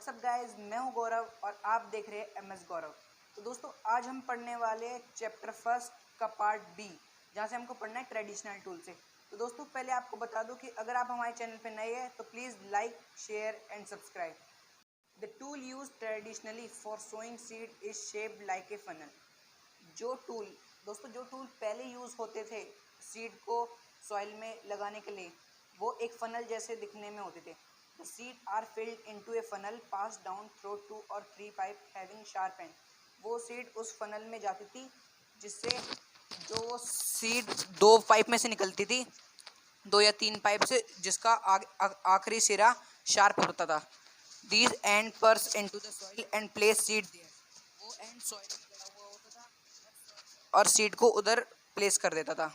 What's up guys, मैं हूं गौरव और आप देख रहे हैं MS गौरव। तो दोस्तों, आज हम पढ़ने वाले चैप्टर फर्स्ट का पार्ट बी, जहां से हमको पढ़ना है ट्रेडिशनल टूल से। तो दोस्तों, पहले आपको बता दूं कि अगर आप हमारे चैनल पर नए हैं तो please like, share and subscribe. The tool use traditionally for sowing seed is shaped like a funnel. जो टूल जो टूल पहले यूज़ होते थे सीड को सॉइल में लगाने के लिए, वो एक फनल जैसे दिखने में होते थे। The seed are filled into a funnel pass down through 2 or 3 pipe having sharp end. वो सीड उस फनल में जाती थी, जिससे जो वो सीड 2 पाइप में से निकलती थी, 2 या 3 पाइप से, जिसका आखिरी सिरा शार्प होता था। These end pierce into the soil and place seed there. वो एंड सॉइल में गड़ा हुआ होता था और सीड को उधर प्लेस कर देता था।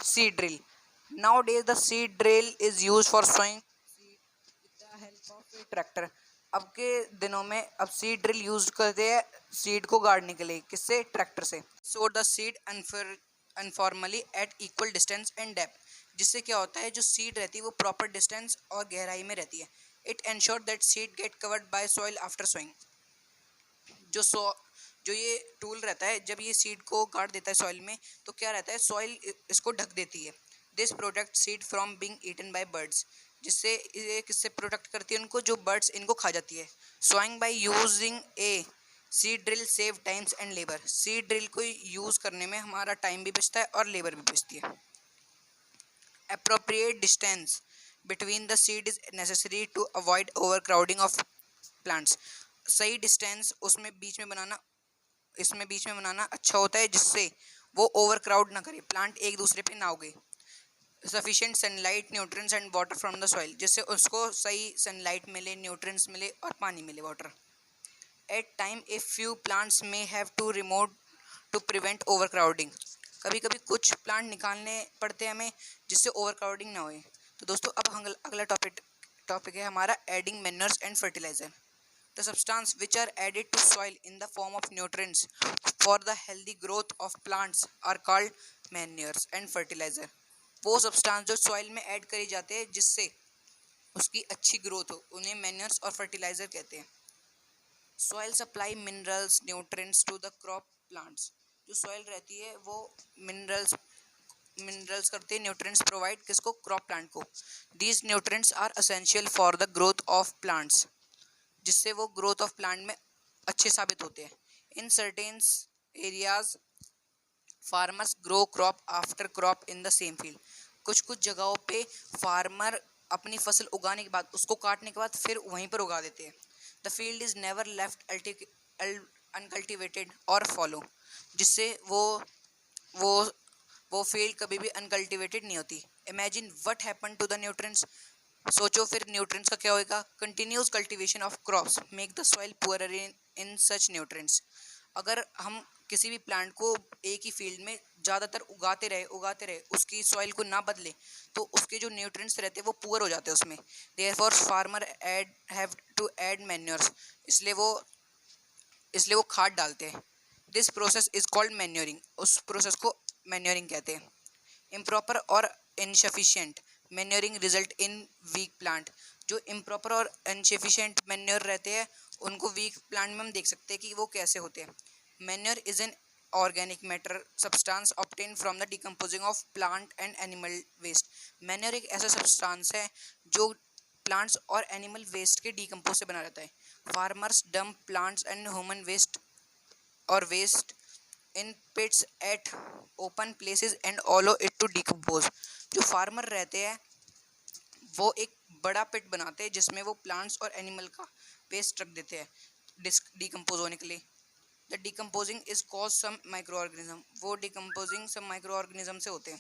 Seed drill. Nowadays the seed drill is use for sowing seed with the help of a tractor. अब के दिनों में अब सीड ड्रिल यूज करते हैं सीड को गाड़ने के लिए। किससे? ट्रैक्टर से। So the seed uniformly at equal distance and depth. जिससे क्या होता है, जो सीड रहती है वो प्रॉपर डिस्टेंस और गहराई में रहती है। It ensure that seed get covered by soil after sowing. जो ये टूल रहता है, जब ये सीड को गाड़ देता है सॉइल में, तो क्या रहता है, सॉइल इसको ढक देती है। This protect seed from being eaten by birds. जिससे ये किससे प्रोटेक्ट करती है उनको? जो बर्ड्स इनको खा जाती है। Sowing by using a seed drill save times and labour. Seed drill को यूज़ करने में हमारा टाइम भी बचता है और लेबर भी बचती है। Appropriate distance between the seed is necessary to avoid overcrowding of plants. सही डिस्टेंस इसमें बीच में बनाना अच्छा होता है, जिससे वो ओवर क्राउड ना करे, प्लांट एक दूसरे पे ना उगे। Sufficient sunlight, nutrients and water from the soil. जिससे उसको सही सनलाइट मिले, न्यूट्रिएंट्स मिले और पानी मिले, water. At time a few plants में have to remove to prevent overcrowding. कभी कभी कुछ प्लांट निकालने पड़ते हैं हमें, जिससे ओवर क्राउडिंग ना होए। तो दोस्तों, अब अगला टॉपिक है हमारा adding manures and fertiliser. The substance which are added to soil in the form of nutrients for the healthy growth of plants are called manures and fertilizer. वो सब्सटेंस जो सॉइल में ऐड करी जाते हैं जिससे उसकी अच्छी ग्रोथ हो, उन्हें मैन्योर्स और फर्टिलाइजर कहते हैं। Soil supply minerals nutrients to the crop plants. जो सॉइल रहती है वो मिनरल्स करते हैं, न्यूट्रिएंट्स प्रोवाइड किसको? क्रॉप प्लांट को। These nutrients are essential for the growth of plants. जिससे वो ग्रोथ ऑफ प्लांट में अच्छे साबित होते हैं। In certain areas farmers grow crop after crop in the same field. कुछ जगहों पे फार्मर अपनी फसल उगाने के बाद, उसको काटने के बाद फिर वहीं पर उगा देते हैं। The field is never left uncultivated और फॉलो। जिससे वो फील्ड कभी भी अनकल्टिवेटेड नहीं होती। Imagine what happen to the nutrients. सोचो फिर न्यूट्रिएंट्स का क्या होएगा। Continuous cultivation of crops make the soil poorer in such nutrients. अगर हम किसी भी प्लांट को एक ही फील्ड में ज़्यादातर उगाते रहे, उसकी सॉइल को ना बदले, तो उसके जो न्यूट्रिएंट्स रहते हैं वो पुअर हो जाते हैं उसमें। Therefore farmer have to add manures. इसलिए वो खाद डालते हैं। This process is called manuring. उस प्रोसेस को मैन्योरिंग कहते हैं। इम्प्रॉपर और insufficient manuring result in weak plant. जो इम्प्रॉपर और इनसफिशिएंट मैन्योर रहते हैं, उनको वीक प्लांट में हम देख सकते हैं कि वो कैसे होते हैं। Manure is an organic matter substance obtain from the decomposing of plant and animal waste. Manure एक ऐसा सब्सटेंस है जो प्लांट्स और एनिमल वेस्ट के डिकम्पोज से बना रहता है। Farmers dump plants and human waste in pits at open places and allow it to decompose. जो फार्मर रहते हैं वो एक बड़ा पिट बनाते हैं, जिसमें वो प्लांट्स और एनिमल का वेस्ट रख देते हैं डिकम्पोज होने के लिए। The decomposing is cause some micro organism. वो डिकम्पोजिंग सब माइक्रो ऑर्गेनिज्म से होते हैं।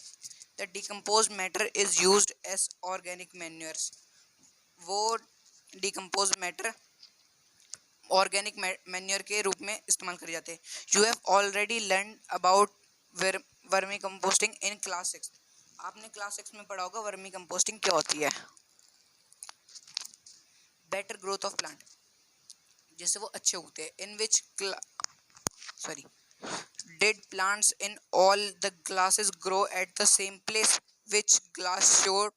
The decompose matter is used as organic manures. वो डिकम्पोज मैटर ऑर्गेनिक मैन्योर के रूप में इस्तेमाल करे जाते हैं। You have already learn about vermi composting in class 6। आपने क्लास 6 में पढ़ा होगा वर्मी कंपोस्टिंग क्या होती है। बेटर ग्रोथ ऑफ प्लांट, जिससे वो अच्छे उगते हैं। इन विच did plants in all the classes grow at the same place, which class showed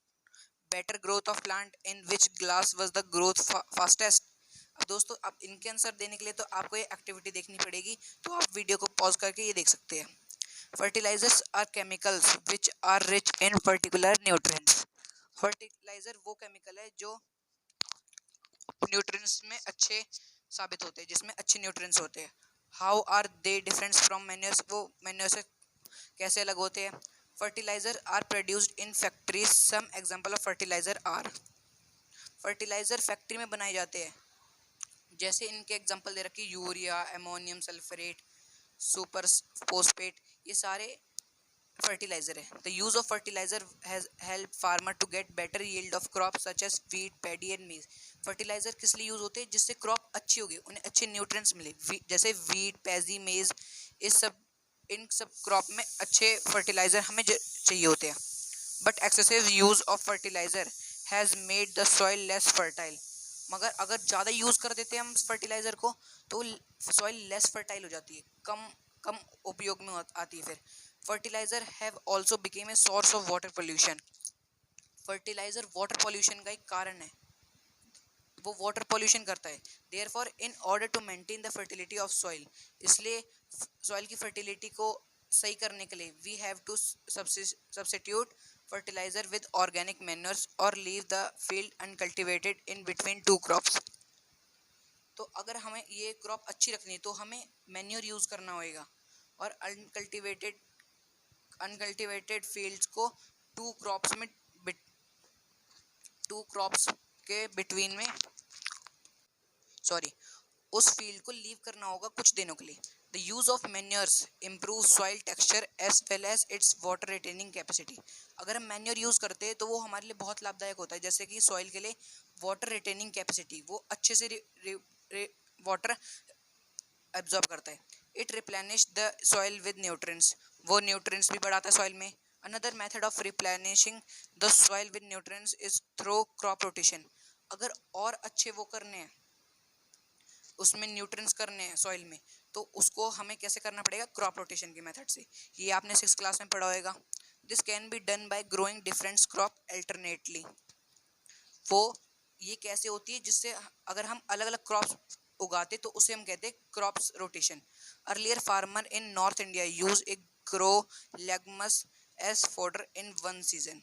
better growth of plant, in which glass was the growth fastest. अब दोस्तों, अब इनके आंसर देने के लिए तो आपको ये एक्टिविटी देखनी पड़ेगी, तो आप वीडियो को पॉज करके ये देख सकते हैं। Fertilisers are chemicals which are rich in particular nutrients. Fertiliser वो केमिकल है जो न्यूट्रिएंट्स में अच्छे साबित होते हैं, जिसमें अच्छे न्यूट्रिएंट्स होते हैं। How are they difference from manures, वो मैन्योर से कैसे अलग होते हैं। Fertiliser are produced in factories, some example of fertiliser are. Fertiliser factory में बनाए जाते हैं, जैसे इनके एग्जांपल दे रखे urea, ammonium sulphate, super phosphate, ये सारे फर्टिलाइजर है। The use of fertiliser has help farmer to get better yield of crop such as wheat, paddy and maize. Fertiliser किस लिए यूज होते हैं, जिससे क्रॉप अच्छी होगी, उन्हें अच्छे न्यूट्रिएंट्स मिले, जैसे वीट, पैजी, मेज, इन सब क्रॉप में अच्छे फर्टिलाइजर हमें चाहिए होते हैं। But excessive use of fertiliser has made the soil less fertile. मगर अगर ज़्यादा यूज़ कर देते हैं हम फर्टिलाइज़र को, तो सॉइल लेस फर्टाइल हो जाती है, कम कम उपयोग में आती है। फिर fertiliser have also became a source of water pollution. Fertiliser water pollution का एक कारण है, वो वाटर पोल्यूशन करता है। Therefore in order to maintain the fertility of soil, इसलिए सॉइल की फर्टिलिटी को सही करने के लिए we have to substitute fertilizer with organic manures or leave the field uncultivated in between two crops। तो अगर हमें ये क्रॉप अच्छी रखनी है तो हमें मैन्योर यूज़ करना होगा, और अनकल्टिवेटेड फील्ड्स को टू क्रॉप्स के बिटवीन में उस फील्ड को लीव करना होगा कुछ दिनों के लिए। The use of manures improve soil texture as well as its water retaining capacity. अगर हम मैन्योर यूज़ करते हैं तो वो हमारे लिए बहुत लाभदायक होता है, जैसे कि सॉइल के लिए वाटर रिटेनिंग कैपेसिटी, वो अच्छे से वाटर एब्जॉर्ब करता है। It replenish the soil with nutrients, वो न्यूट्रिएंट्स भी बढ़ाता है सॉइल में। Another method of replenishing the soil with nutrients is through crop rotation. अगर और अच्छे वो करने हैं, उसमें न्यूट्रिएंट्स करने हैं सॉइल में, तो उसको हमें कैसे करना पड़ेगा, क्रॉप रोटेशन के मेथड से। ये आपने 6th क्लास में पढ़ा होगा। This can be done by growing different crop alternately. वो ये कैसे होती है, जिससे अगर हम अलग अलग क्रॉप्स उगाते तो उसे हम कहते हैं crops rotation. Earlier farmer in north India use a grow legumes as fodder in one season.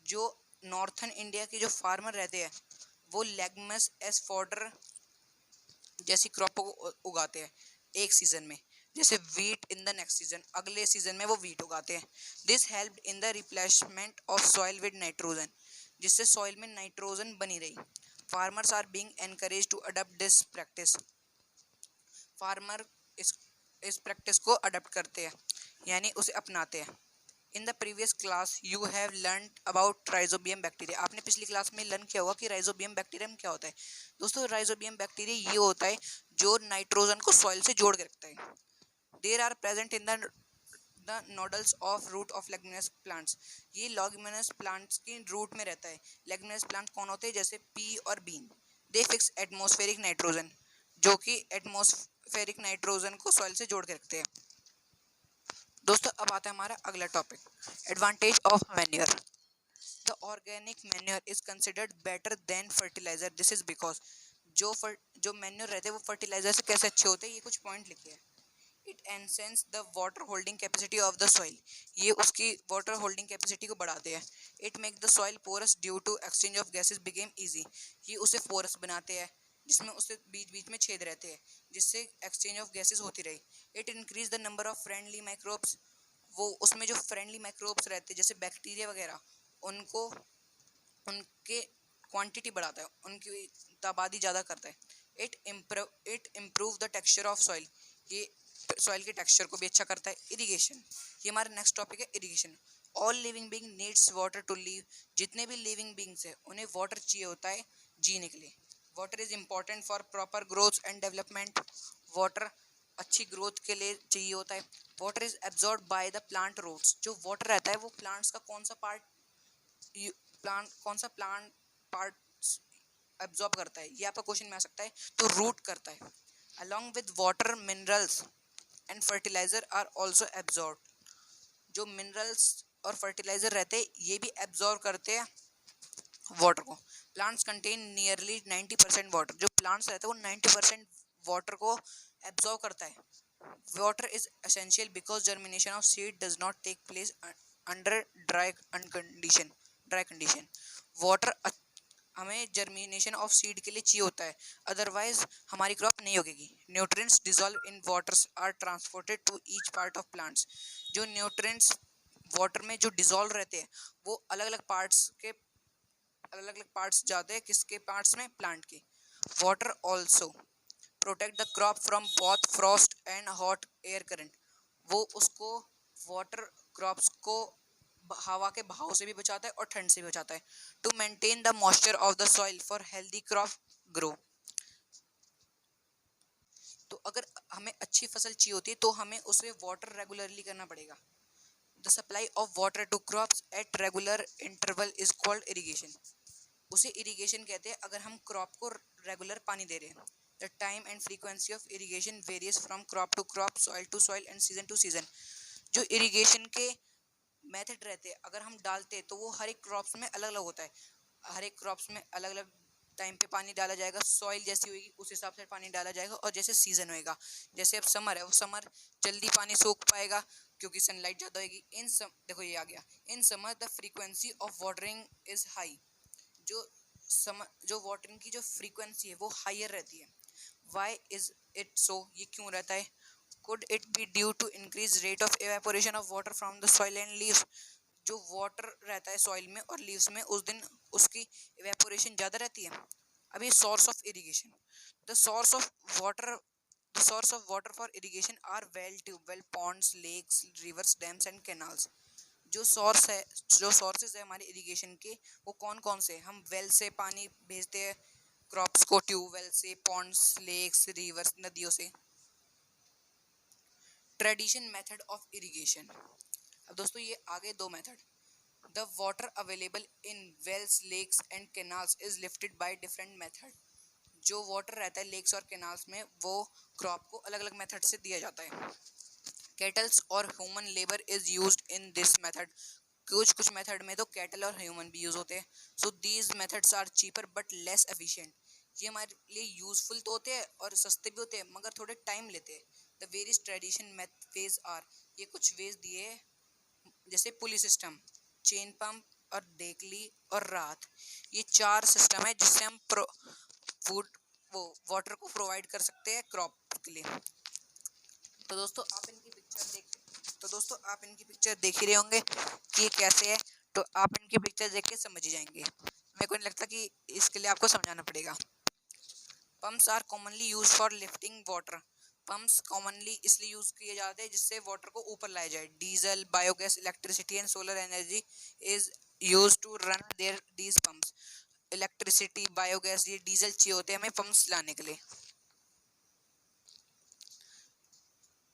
जो नॉर्थन इंडिया के जो फार्मर रहते हैं वो लेगमस एज फॉडर जैसी क्रॉप को उगाते हैं एक सीजन में, जैसे wheat in the next season, अगले सीजन में वो वीट उगाते हैं। This helped in the replacement of soil with nitrogen, जिससे सॉइल में नाइट्रोजन बनी रही। Farmers are being encourage to adopt this practice. Farmer इस प्रैक्टिस को अडॉप्ट करते हैं, यानी उसे अपनाते हैं। In the previous class you have learn about rhizobium bacteria. आपने पिछली क्लास में लर्न किया होगा कि राइजोबियम बैक्टीरियम क्या होता है। दोस्तों, राइजोबियम बैक्टीरिया ये होता है जो नाइट्रोजन को सॉइल से जोड़ के रखता है। There are present in the nodules of root of leguminous plants. ये लेग्यूमिनस प्लांट्स की रूट में रहता है। लेग्यूमिनस प्लांट कौन होते हैं, जैसे पी और bean. They fix atmospheric nitrogen, जो कि एटमॉस्फेरिक नाइट्रोजन को सॉइल से जोड़ के रखते हैं। दोस्तों, अब आता है हमारा अगला topic, advantage of manure. The organic manure is considered better than fertiliser. This is because जो मैन्योर रहते हैं वो फर्टिलाइजर से कैसे अच्छे होते हैं, ये कुछ पॉइंट लिखे हैं। It enhance the water holding capacity of the soil. ये उसकी वाटर होल्डिंग कैपेसिटी को बढ़ाते हैं। It make the soil porous due to exchange of gases became easy. ये उसे पोरस बनाते हैं, जिसमें उससे बीच बीच में छेद रहते हैं, जिससे एक्सचेंज ऑफ गैसेज होती रही। It increase the number of friendly microbes. वो उसमें जो फ्रेंडली माइक्रोब्स रहते हैं, जैसे बैक्टीरिया वगैरह, उनको उनके क्वांटिटी बढ़ाता है, उनकी तादाद ज़्यादा करता है। It improve the texture of soil. ये सॉइल के टेक्सचर को भी अच्छा करता है। इरिगेशन, ये हमारा नेक्स्ट टॉपिक है, irrigation. All living being needs water to live. जितने भी लिविंग बीइंग्स हैं उन्हें वाटर चाहिए होता है जीने के लिए। Water is important for proper growth and development. Water अच्छी ग्रोथ के लिए चाहिए होता है। Water is absorb by the plant roots. जो वाटर रहता है वो प्लांट्स का कौन सा प्लांट पार्ट एब्जॉर्ब करता है, ये आपका क्वेश्चन में आ सकता है, तो रूट करता है। Along with water minerals and fertiliser are also absorb. जो मिनरल्स और फर्टिलाइजर रहते हैं ये भी एब्जॉर्ब करते हैं वाटर को। प्लांट्स कंटेन नियरली 90% वाटर, जो प्लांट्स रहते हैं वो 90% वाटर को एब्जॉर्व करता है। Water is essential because germination of seed does not take place under dry condition. Water हमें जर्मिनेशन ऑफ सीड के लिए चाहिए होता है, अदरवाइज हमारी क्रॉप नहीं उगेगी। Nutrients dissolve in waters are transported to each part of plants. जो nutrients water में जो डिसॉल्व रहते हैं वो अलग अलग पार्ट्स जाते हैं, किसके पार्ट्स में, प्लांट के। Water also protect the crop from both Frost and hot air current. वो उसको वाटर क्रॉप्स को हवा के बहाव से भी बचाता है और ठंड से भी बचाता है। To maintain the moisture of the soil for healthy crop grow. तो अगर हमें अच्छी फसल चाहिए होती है तो हमें उसे वाटर रेगुलरली करना पड़ेगा। The supply of water to crops at regular interval is called irrigation. उसे इरिगेशन कहते हैं अगर हम क्रॉप को रेगुलर पानी दे रहे हैं। The time and frequency of irrigation various from crop to soil and season to season. जो इरिगेशन के मेथड रहते हैं अगर हम डालते हैं तो वो हर एक क्रॉप्स में अलग अलग होता है। हर एक क्रॉप्स में अलग अलग टाइम पे पानी डाला जाएगा, सॉइल जैसी होगी उस हिसाब से पानी डाला जाएगा, और जैसे सीजन होएगा, जैसे अब समर है वो समर जल्दी पानी सोख पाएगा क्योंकि सनलाइट ज़्यादा होगी। देखो ये आ गया, in summer the frequency of watering is high. जो वाटरिंग की जो फ्रीक्वेंसी है वो हायर रहती है। वाई इज इट सो, ये क्यों रहता है? Could it be due to increase rate of evaporation of water from the soil and leaves. जो वाटर रहता है सॉइल में और लीव्स में उस दिन उसकी एवेपोरेशन ज़्यादा रहती है। अभी source of irrigation, the source of water the source of water for irrigation are well, tubewell, ponds, lakes, rivers, dams and canals. जो सोर्सेज है हमारे इरिगेशन के वो कौन कौन से? हम वेल से पानी भेजते हैं क्रॉप्स को, ट्यूबवेल से, पॉन्ड्स, लेक्स, रिवर्स, नदियों से। Tradition method of irrigation. अब दोस्तों ये आगे दो मेथड। The water available in wells, lakes and canals is lifted by different method. जो वाटर रहता है लेक्स और कैनाल्स में वो क्रॉप को अलग अलग मेथड से दिया जाता है। कैटल्स और human labour is used in this method. कुछ मेथड में तो कैटल और ह्यूमन भी यूज होते हैं। So these methods are cheaper but less efficient. ये हमारे लिए यूजफुल तो होते हैं और सस्ते भी होते हैं मगर थोड़े टाइम लेते हैं। The various tradition ways are, ये कुछ वेज दिए जैसे पुली सिस्टम, चेन पंप और डेकली और रात। ये चार सिस्टम है जिससे हम फूड वो वाटर को प्रोवाइड कर सकते हैं क्रॉप के लिए। तो दोस्तों आप इनकी पिक्चर देख ही रहे होंगे कि ये कैसे है, तो आप इनकी पिक्चर देख के समझ ही जाएंगे। मेरे को नहीं लगता कि इसके लिए आपको समझाना पड़ेगा। Pumps are commonly use for lifting water. Pumps commonly इसलिए यूज किए जाते हैं जिससे वाटर को ऊपर लाया जाए। Diesel, biogas, electricity and solar energy is use to run their these pumps. Electricity, biogas, ये डीजल चाहिए होते हैं हमें पम्प्स लाने के लिए।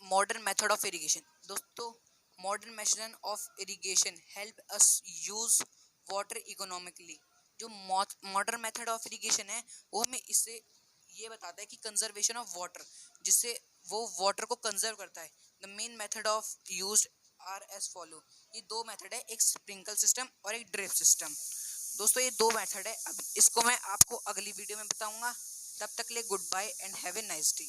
Modern method of irrigation. दोस्तों modern method of irrigation help us use water economically. जो मॉडर्न मेथड ऑफ इरिगेशन है वो हमें इससे ये बताता है कि कंजर्वेशन ऑफ वाटर, जिससे वो वाटर को कंजर्व करता है। The main method of use are as follow. ये दो मेथड है, एक स्प्रिंकल सिस्टम और एक ड्रिप सिस्टम। दोस्तों ये दो मेथड है, अब इसको मैं आपको अगली वीडियो में बताऊंगा। तब तक के लिए goodbye and have a nice day.